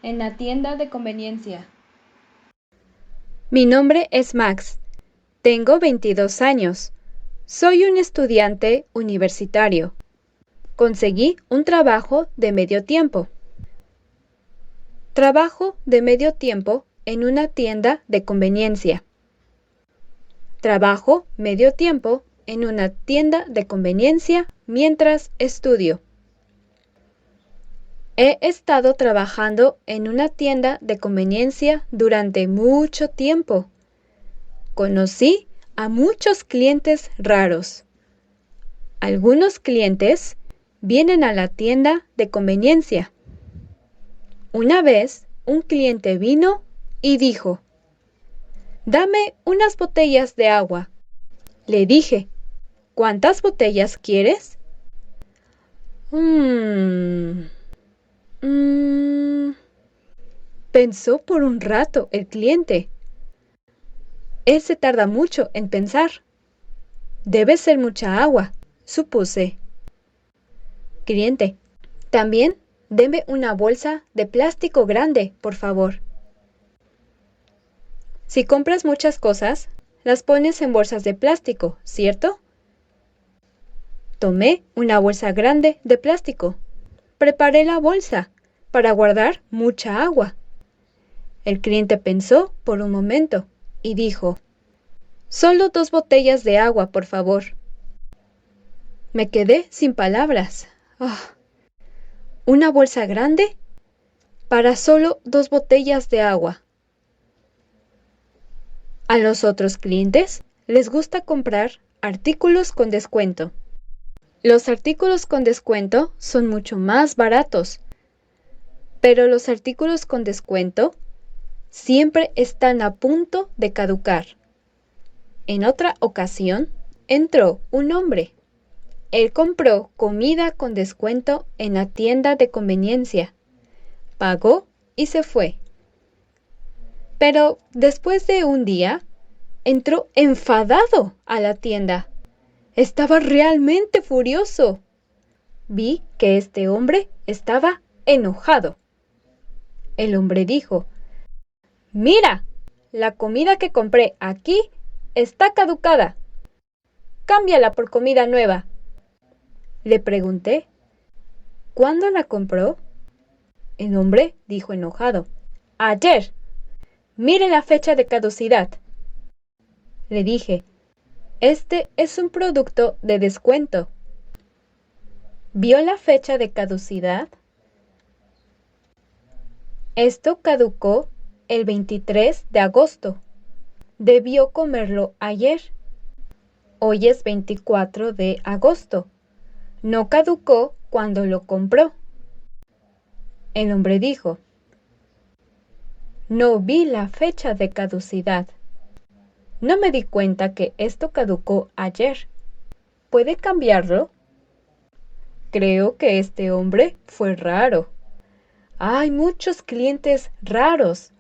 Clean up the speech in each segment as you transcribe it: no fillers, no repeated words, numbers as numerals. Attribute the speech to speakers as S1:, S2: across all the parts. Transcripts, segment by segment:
S1: en la tienda de conveniencia.
S2: Mi nombre es Max. Tengo 22 años. Soy un estudiante universitario. Conseguí un trabajo de medio tiempo. Trabajo de medio tiempo en una tienda de conveniencia. Trabajo medio tiempo en una tienda de conveniencia mientras estudio. He estado trabajando en una tienda de conveniencia durante mucho tiempo. Conocí a muchos clientes raros. Algunos clientes vienen a la tienda de conveniencia. Una vez, un cliente vino y dijo: «Dame unas botellas de agua». Le dije: «¿Cuántas botellas quieres?» Pensó por un rato el cliente. Él se tarda mucho en pensar. Debe ser mucha agua, supuse. Cliente: «También deme una bolsa de plástico grande, por favor». Si compras muchas cosas, las pones en bolsas de plástico, ¿cierto? Tomé una bolsa grande de plástico. Preparé la bolsa para guardar mucha agua. El cliente pensó por un momento y dijo: «Solo 2 botellas de agua, por favor». Me quedé sin palabras. ¿Una bolsa grande? Para solo 2 botellas de agua. A los otros clientes les gusta comprar artículos con descuento. Los artículos con descuento son mucho más baratos, pero los artículos con descuento siempre están a punto de caducar. En otra ocasión, entró un hombre. Él compró comida con descuento en la tienda de conveniencia. Pagó y se fue. Pero después de un día, entró enfadado a la tienda. Estaba realmente furioso. Vi que este hombre estaba enojado. El hombre dijo: «Mira, la comida que compré aquí está caducada. Cámbiala por comida nueva». Le pregunté: «¿Cuándo la compró?» El hombre dijo enojado: «Ayer. Mire la fecha de caducidad». Le dije: «Este es un producto de descuento». ¿Vio la fecha de caducidad? Esto caducó el 23 de agosto. Debió comerlo ayer. Hoy es 24 de agosto. No caducó cuando lo compró. El hombre dijo: «No vi la fecha de caducidad. No me di cuenta que esto caducó ayer. ¿Puede cambiarlo?» Creo que este hombre fue raro. Hay muchos clientes raros.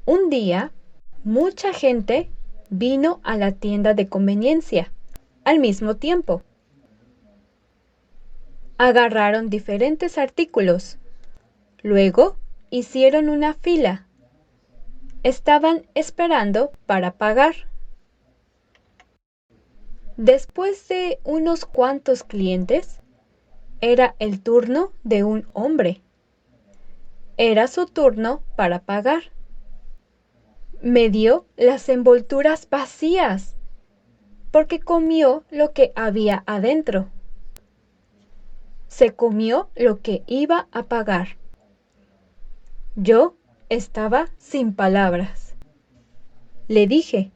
S2: Un día, mucha gente vino a la tienda de conveniencia al mismo tiempo. Agarraron diferentes artículos. Luego hicieron una fila. Estaban esperando para pagar. Después de unos cuantos clientes, era el turno de un hombre. Era su turno para pagar. Me dio las envolturas vacías porque comió lo que había adentro. Se comió lo que iba a pagar. Yo estaba sin palabras. Le dije: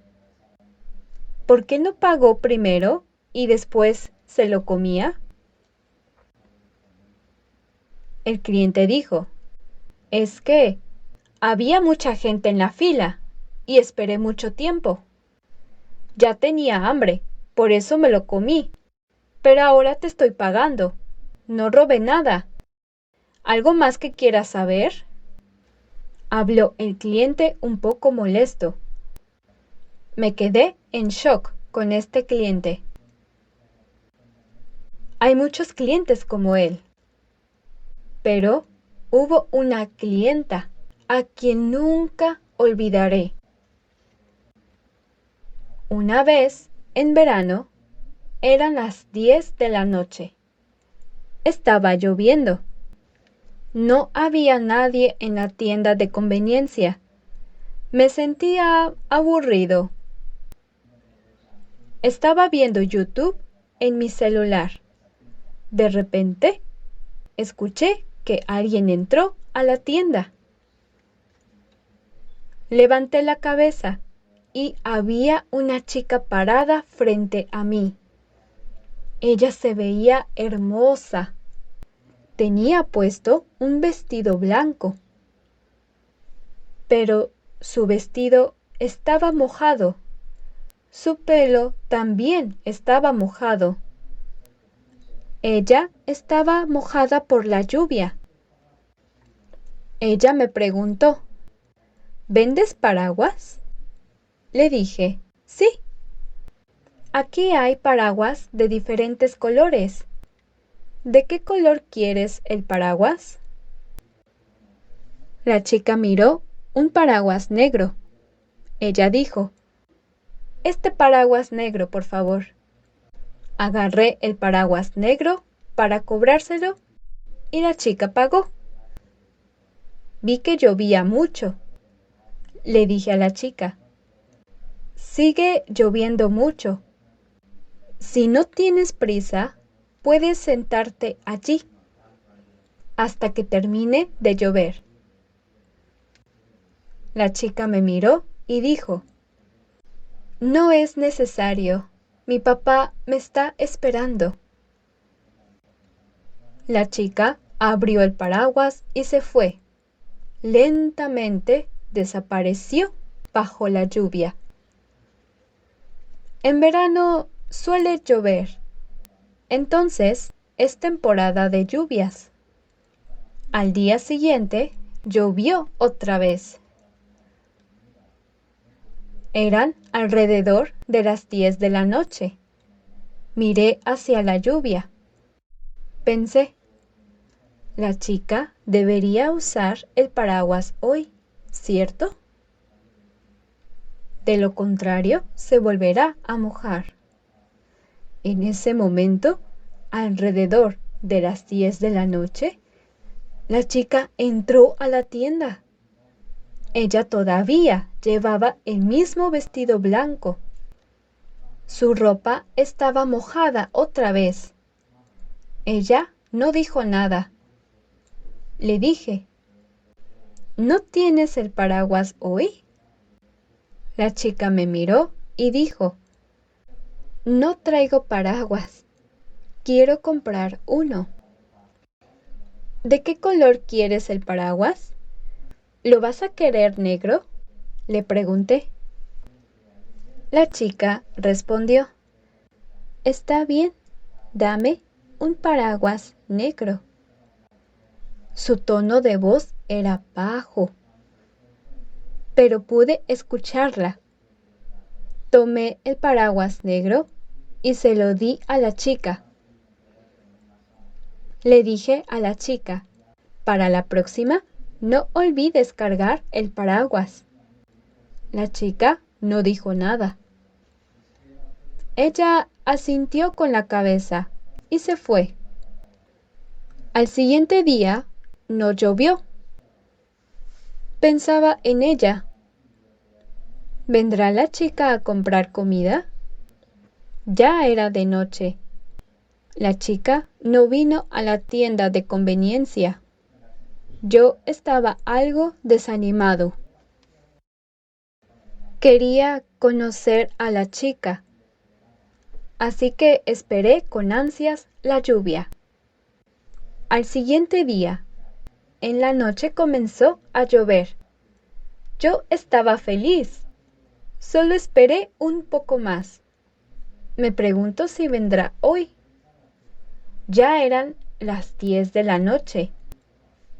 S2: «¿Por qué no pagó primero y después se lo comía?» El cliente dijo: «Es que había mucha gente en la fila y esperé mucho tiempo. Ya tenía hambre, por eso me lo comí. Pero ahora te estoy pagando. No robé nada. ¿Algo más que quieras saber?». Habló el cliente un poco molesto. Me quedé en shock con este cliente. Hay muchos clientes como él. Pero hubo una clienta a quien nunca olvidaré. Una vez, en verano, eran las 10 de la noche. Estaba lloviendo. No había nadie en la tienda de conveniencia. Me sentía aburrido. Estaba viendo YouTube en mi celular. De repente, escuché que alguien entró a la tienda. Levanté la cabeza y había una chica parada frente a mí. Ella se veía hermosa. Tenía puesto un vestido blanco, pero su vestido estaba mojado. Su pelo también estaba mojado. Ella estaba mojada por la lluvia. Ella me preguntó, ¿vendes paraguas? Le dije, sí. Aquí hay paraguas de diferentes colores. ¿De qué color quieres el paraguas? La chica miró un paraguas negro. Ella dijo, este paraguas negro, por favor. Agarré el paraguas negro para cobrárselo y la chica pagó. Vi que llovía mucho. Le dije a la chica, sigue lloviendo mucho. Si no tienes prisa, puedes sentarte allí hasta que termine de llover. La chica me miró y dijo, no es necesario, mi papá me está esperando. La chica abrió el paraguas y se fue. Lentamente desapareció bajo la lluvia. En verano suele llover, entonces es temporada de lluvias. Al día siguiente llovió otra vez. Eran alrededor de las 10 de la noche. Miré hacia la lluvia. Pensé, la chica debería usar el paraguas hoy, ¿cierto? De lo contrario, se volverá a mojar. En ese momento, alrededor de las 10 de la noche, la chica entró a la tienda. Ella todavía llevaba el mismo vestido blanco. Su ropa estaba mojada otra vez. Ella no dijo nada. Le dije, ¿no tienes el paraguas hoy? La chica me miró y dijo, no traigo paraguas. Quiero comprar uno. ¿De qué color quieres el paraguas? ¿Lo vas a querer negro? Le pregunté. La chica respondió, está bien, dame un paraguas negro. Su tono de voz era bajo, pero pude escucharla. Tomé el paraguas negro y se lo di a la chica. Le dije a la chica, para la próxima, no olvides cargar el paraguas. La chica no dijo nada. Ella asintió con la cabeza y se fue. Al siguiente día no llovió. Pensaba en ella. ¿Vendrá la chica a comprar comida? Ya era de noche. La chica no vino a la tienda de conveniencia. Yo estaba algo desanimado. Quería conocer a la chica, así que esperé con ansias la lluvia. Al siguiente día, en la noche comenzó a llover. Yo estaba feliz. Solo esperé un poco más. Me pregunto si vendrá hoy. Ya eran las 10 de la noche.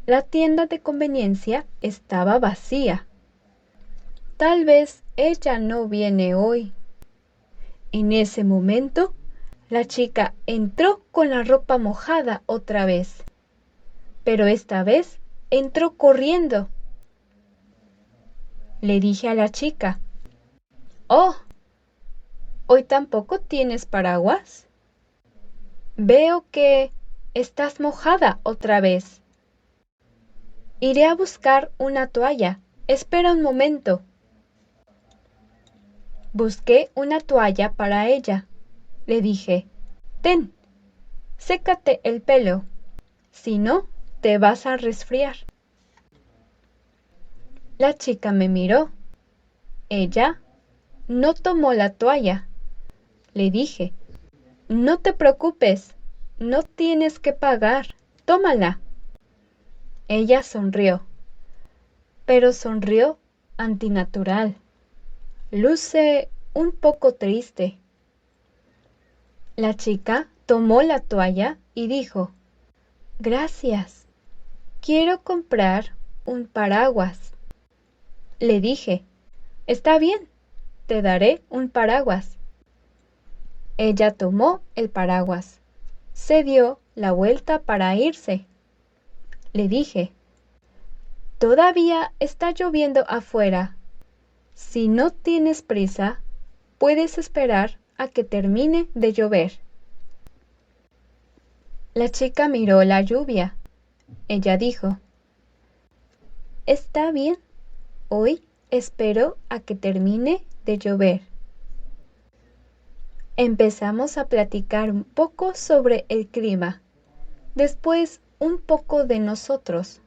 S2: La tienda de conveniencia estaba vacía. Tal vez ella no viene hoy. En ese momento, la chica entró con la ropa mojada otra vez, pero esta vez entró corriendo. Le dije a la chica, «Oh, ¿hoy tampoco tienes paraguas? Veo que estás mojada otra vez. Iré a buscar una toalla. Espera un momento». Busqué una toalla para ella. Le dije, «Ten, sécate el pelo, si no, te vas a resfriar». La chica me miró. Ella no tomó la toalla. Le dije, «No te preocupes, no tienes que pagar, tómala». Ella sonrió, pero sonrió antinatural. Luce un poco triste. La chica tomó la toalla y dijo, «Gracias, quiero comprar un paraguas». Le dije, «Está bien, te daré un paraguas». Ella tomó el paraguas, se dio la vuelta para irse. Le dije, «Todavía está lloviendo afuera. Si no tienes prisa, puedes esperar a que termine de llover». La chica miró la lluvia. Ella dijo, «Está bien, hoy espero a que termine de llover». Empezamos a platicar un poco sobre el clima, después un poco de nosotros.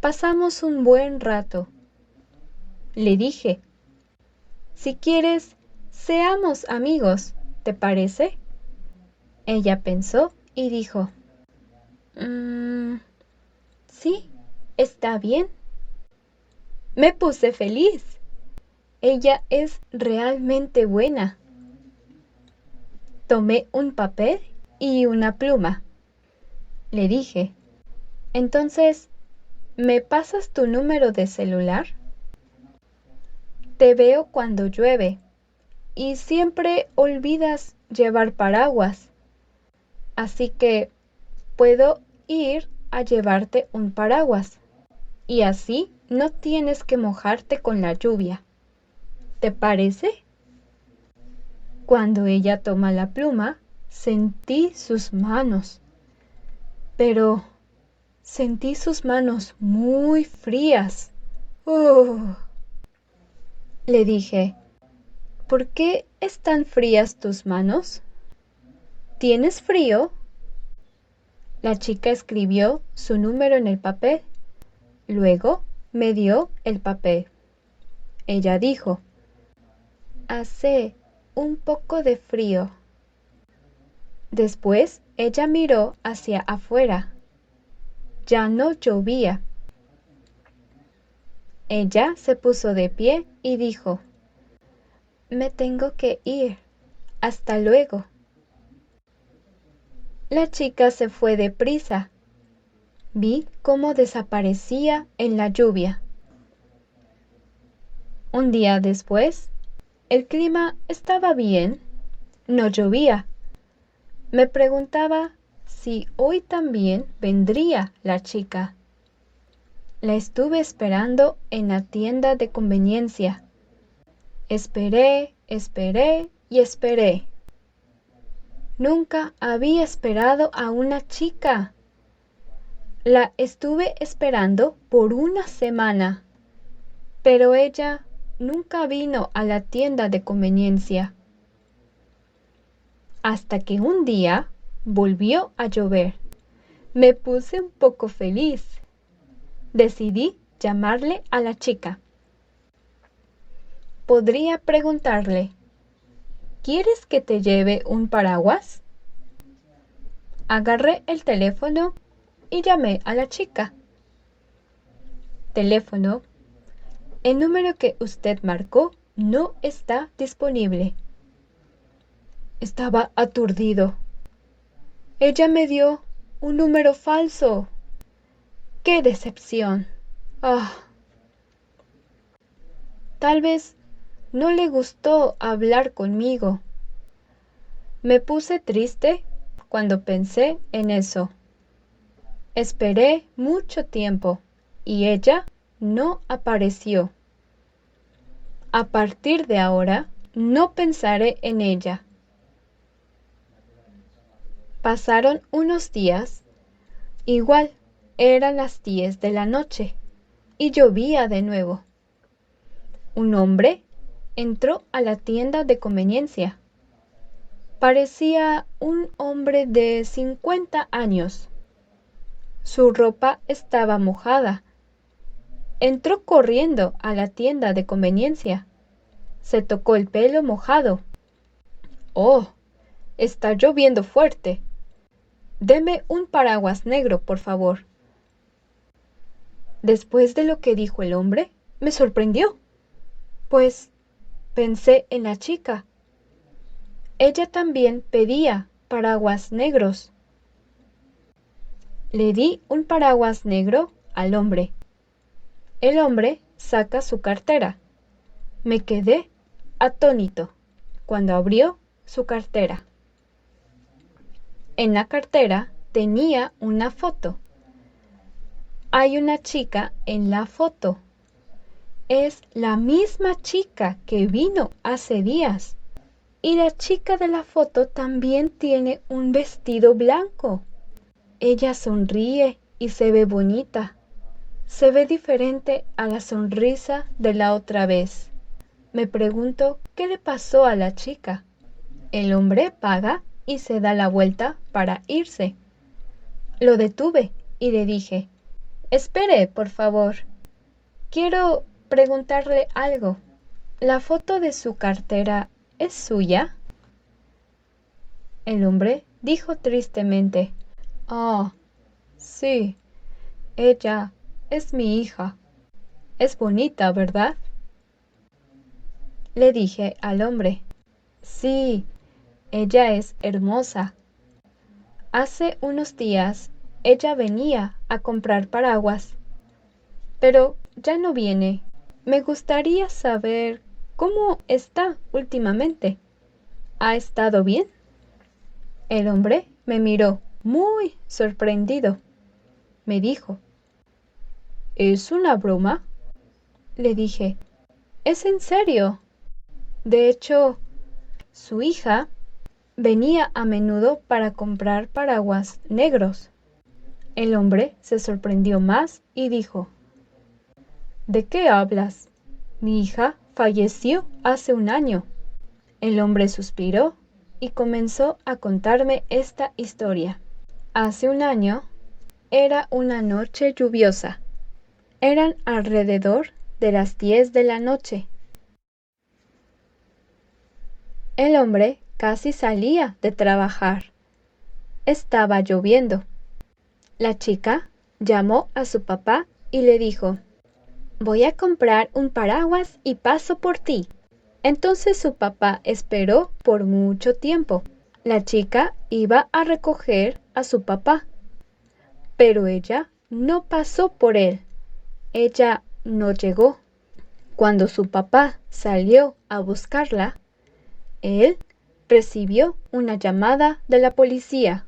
S2: Pasamos un buen rato. Le dije, «Si quieres, seamos amigos, ¿te parece?». Ella pensó y dijo, «Sí, está bien». Me puse feliz. Ella es realmente buena. Tomé un papel y una pluma. Le dije, «Entonces, ¿me pasas tu número de celular? Te veo cuando llueve y siempre olvidas llevar paraguas. Así que puedo ir a llevarte un paraguas y así no tienes que mojarte con la lluvia. ¿Te parece?». Cuando ella toma la pluma, sentí sus manos, pero sentí sus manos muy frías. Le dije, «¿Por qué están frías tus manos? ¿Tienes frío?». La chica escribió su número en el papel. Luego me dio el papel. Ella dijo, «Hace un poco de frío». Después ella miró hacia afuera. Ya no llovía. Ella se puso de pie y dijo, «Me tengo que ir. Hasta luego». La chica se fue deprisa. Vi cómo desaparecía en la lluvia. Un día después, el clima estaba bien, no llovía. Me preguntaba si hoy también vendría la chica. La estuve esperando en la tienda de conveniencia. Esperé, esperé y esperé. Nunca había esperado a una chica. La estuve esperando por una semana, pero ella nunca vino a la tienda de conveniencia. Hasta que un día volvió a llover. Me puse un poco feliz. Decidí llamarle a la chica. Podría preguntarle, ¿quieres que te lleve un paraguas? Agarré el teléfono y llamé a la chica. Teléfono. El número que usted marcó no está disponible. Estaba aturdido. Ella me dio un número falso. ¡Qué decepción! Tal vez no le gustó hablar conmigo. Me puse triste cuando pensé en eso. Esperé mucho tiempo y ella no apareció. A partir de ahora, no pensaré en ella. Pasaron unos días, igual eran las 10 de la noche, y llovía de nuevo. Un hombre entró a la tienda de conveniencia. Parecía un hombre de 50 años. Su ropa estaba mojada. Entró corriendo a la tienda de conveniencia. Se tocó el pelo mojado. ¡Oh! Está lloviendo fuerte. Deme un paraguas negro, por favor. Después de lo que dijo el hombre, me sorprendió, pues pensé en la chica. Ella también pedía paraguas negros. Le di un paraguas negro al hombre. El hombre saca su cartera. Me quedé atónito cuando abrió su cartera. En la cartera tenía una foto. Hay una chica en la foto. Es la misma chica que vino hace días. Y la chica de la foto también tiene un vestido blanco. Ella sonríe y se ve bonita. Se ve diferente a la sonrisa de la otra vez. Me pregunto qué le pasó a la chica. El hombre paga y se da la vuelta para irse. Lo detuve y le dije: espere, por favor. Quiero preguntarle algo. ¿La foto de su cartera es suya? El hombre dijo tristemente: oh, sí, ella es mi hija. Es bonita, ¿verdad? Le dije al hombre: sí, ella es hermosa. Hace unos días ella venía a comprar paraguas, pero ya no viene. Me gustaría saber cómo está últimamente. ¿Ha estado bien? El hombre me miró muy sorprendido. Me dijo: ¿es una broma? Le dije: es en serio. De hecho, su hija venía a menudo para comprar paraguas negros. El hombre se sorprendió más y dijo: ¿de qué hablas? Mi hija falleció hace un año. El hombre suspiró y comenzó a contarme esta historia. Hace un año era una noche lluviosa. Eran alrededor de las 10 de la noche. El hombre casi salía de trabajar. Estaba lloviendo. La chica llamó a su papá y le dijo: voy a comprar un paraguas y paso por ti. Entonces su papá esperó por mucho tiempo. La chica iba a recoger a su papá, pero ella no pasó por él. Ella no llegó. Cuando su papá salió a buscarla, él recibió una llamada de la policía.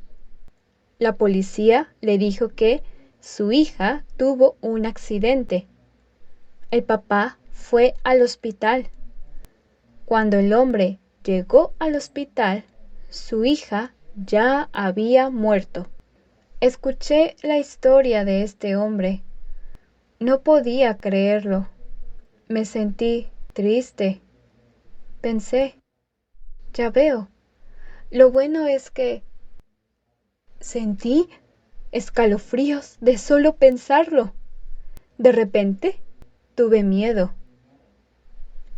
S2: La policía le dijo que su hija tuvo un accidente. El papá fue al hospital. Cuando el hombre llegó al hospital, su hija ya había muerto. Escuché la historia de este hombre. No podía creerlo. Me sentí triste. Pensé: ya veo. Lo bueno es que sentí escalofríos de solo pensarlo. De repente tuve miedo.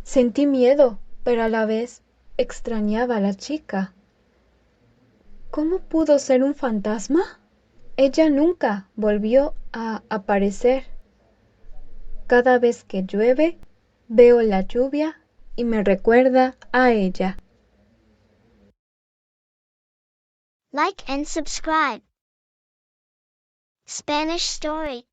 S2: Sentí miedo, pero a la vez extrañaba a la chica. ¿Cómo pudo ser un fantasma? Ella nunca volvió a aparecer. Cada vez que llueve, veo la lluvia y me recuerda a ella.
S3: Like and subscribe. Spanish Story.